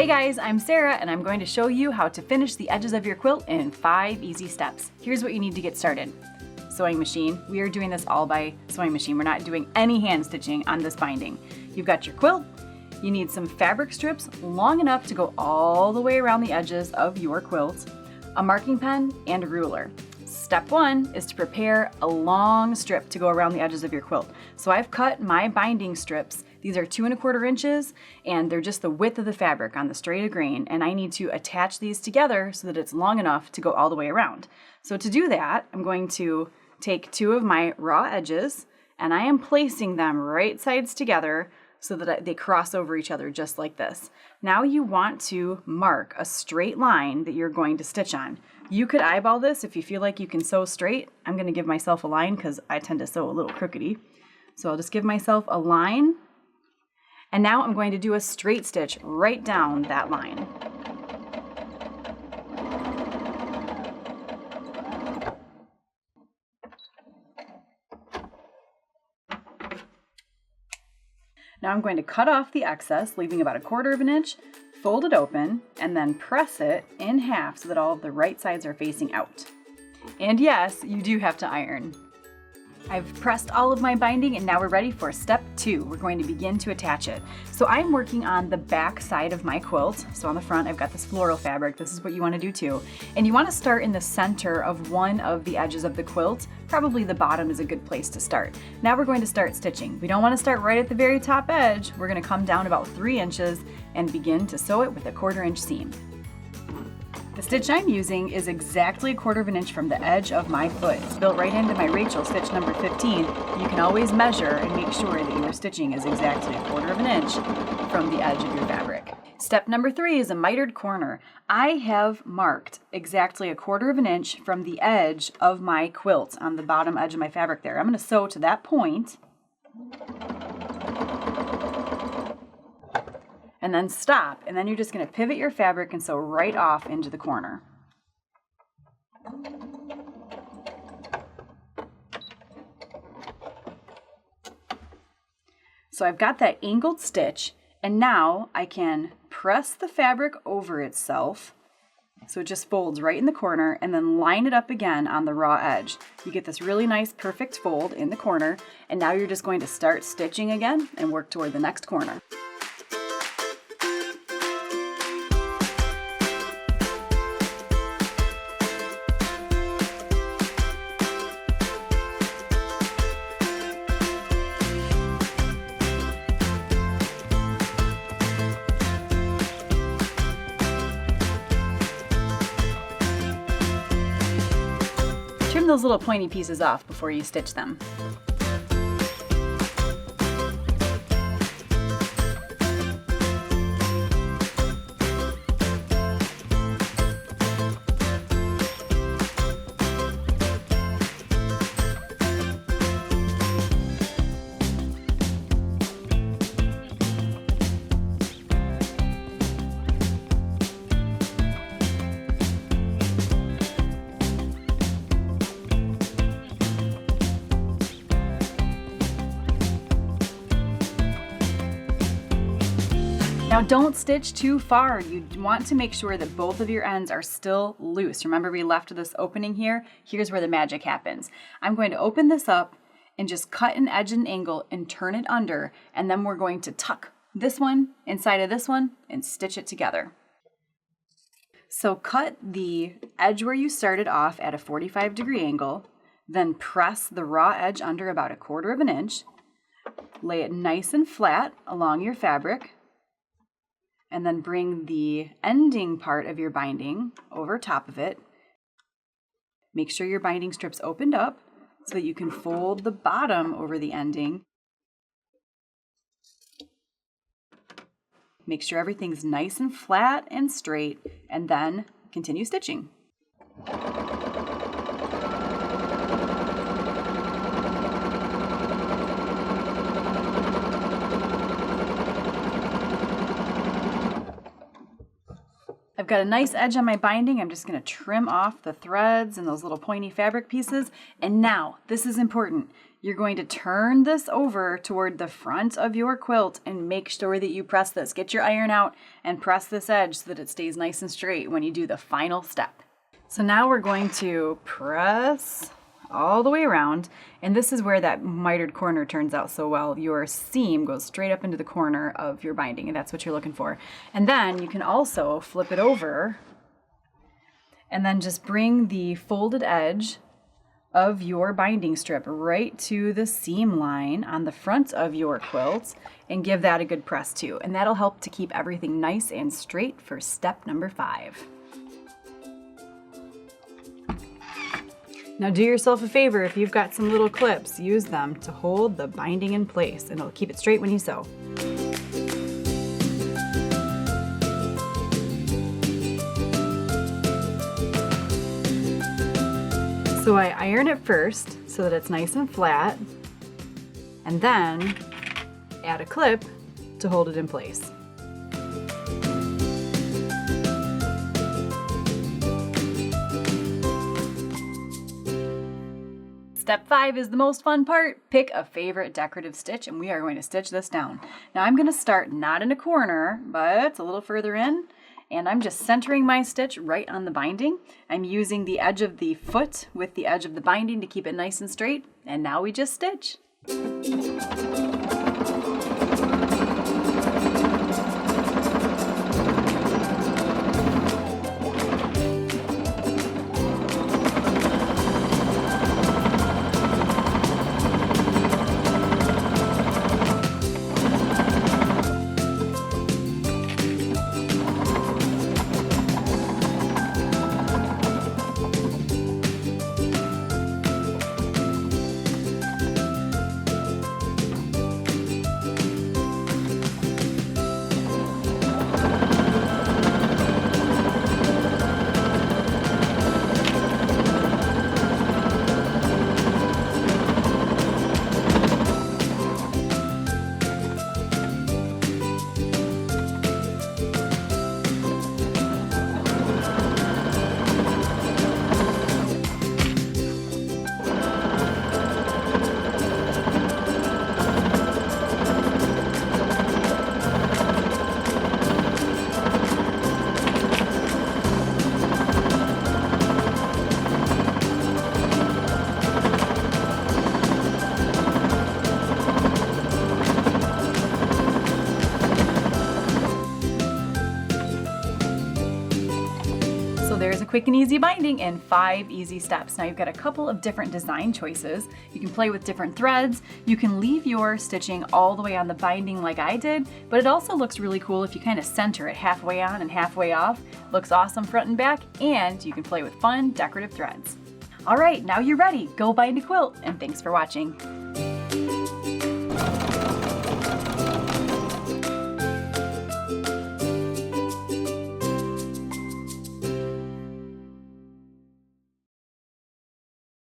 Hey guys, I'm Sarah and I'm going to show you how to finish the edges of your quilt in 5 easy steps. Here's what you need to get started. Sewing machine. We are doing this all by sewing machine. We're not doing any hand stitching on this binding. You've got your quilt. You need some fabric strips long enough to go all the way around the edges of your quilt, a marking pen, and a ruler. Step 1 is to prepare a long strip to go around the edges of your quilt. So I've cut my binding strips. These are 2 1/4 inches and they're just the width of the fabric on the straight of grain, and I need to attach these together so that it's long enough to go all the way around. So to do that, I'm going to take 2 of my raw edges and I am placing them right sides together so that they cross over each other just like this. Now you want to mark a straight line that you're going to stitch on. You could eyeball this if you feel like you can sew straight. I'm going to give myself a line because I tend to sew a little crookedy. So I'll just give myself a line. And now I'm going to do a straight stitch right down that line. Now I'm going to cut off the excess, leaving about 1/4 inch, fold it open, and then press it in half so that all of the right sides are facing out. And yes, you do have to iron. I've pressed all of my binding and now we're ready for step 2. We're going to begin to attach it. So I'm working on the back side of my quilt. So on the front, I've got this floral fabric. This is what you want to do too. And you want to start in the center of one of the edges of the quilt. Probably the bottom is a good place to start. Now we're going to start stitching. We don't want to start right at the very top edge. We're going to come down about 3 inches and begin to sew it with a 1/4 inch seam. The stitch I'm using is exactly 1/4 inch from the edge of my foot. It's built right into my Rachel stitch number 15. You can always measure and make sure that your stitching is exactly 1/4 inch from the edge of your fabric. Step number 3 is a mitered corner. I have marked exactly 1/4 inch from the edge of my quilt on the bottom edge of my fabric there. I'm going to sew to that point. And then stop, and then you're just going to pivot your fabric and sew right off into the corner. So I've got that angled stitch, and now I can press the fabric over itself so it just folds right in the corner, and then line it up again on the raw edge. You get this really nice perfect fold in the corner, and now you're just going to start stitching again and work toward the next corner. Trim those little pointy pieces off before you stitch them. Now don't stitch too far. You want to make sure that both of your ends are still loose. Remember we left this opening here? Here's where the magic happens. I'm going to open this up and just cut an edge and angle and turn it under, and then we're going to tuck this one inside of this one and stitch it together. So cut the edge where you started off at a 45-degree angle, then press the raw edge under about 1/4 inch, lay it nice and flat along your fabric, and then bring the ending part of your binding over top of it. Make sure your binding strip's opened up so that you can fold the bottom over the ending. Make sure everything's nice and flat and straight, and then continue stitching. I've got a nice edge on my binding. I'm just going to trim off the threads and those little pointy fabric pieces. And now, this is important. You're going to turn this over toward the front of your quilt and make sure that you press this. Get your iron out and press this edge so that it stays nice and straight when you do the final step. So now we're going to press all the way around, and this is where that mitered corner turns out so well. Your seam goes straight up into the corner of your binding, and that's what you're looking for. And then you can also flip it over and then just bring the folded edge of your binding strip right to the seam line on the front of your quilt and give that a good press too. And that'll help to keep everything nice and straight for step number 5. Now do yourself a favor, if you've got some little clips, use them to hold the binding in place and it'll keep it straight when you sew. So I iron it first so that it's nice and flat, and then add a clip to hold it in place. Step 5 is the most fun part. Pick a favorite decorative stitch and we are going to stitch this down. Now I'm going to start not in a corner, but a little further in, and I'm just centering my stitch right on the binding. I'm using the edge of the foot with the edge of the binding to keep it nice and straight, and now we just stitch. There's a quick and easy binding in 5 easy steps. Now you've got a couple of different design choices. You can play with different threads. You can leave your stitching all the way on the binding like I did, but it also looks really cool if you kind of center it halfway on and halfway off. Looks awesome front and back, and you can play with fun decorative threads. All right, now you're ready. Go bind a quilt, and thanks for watching.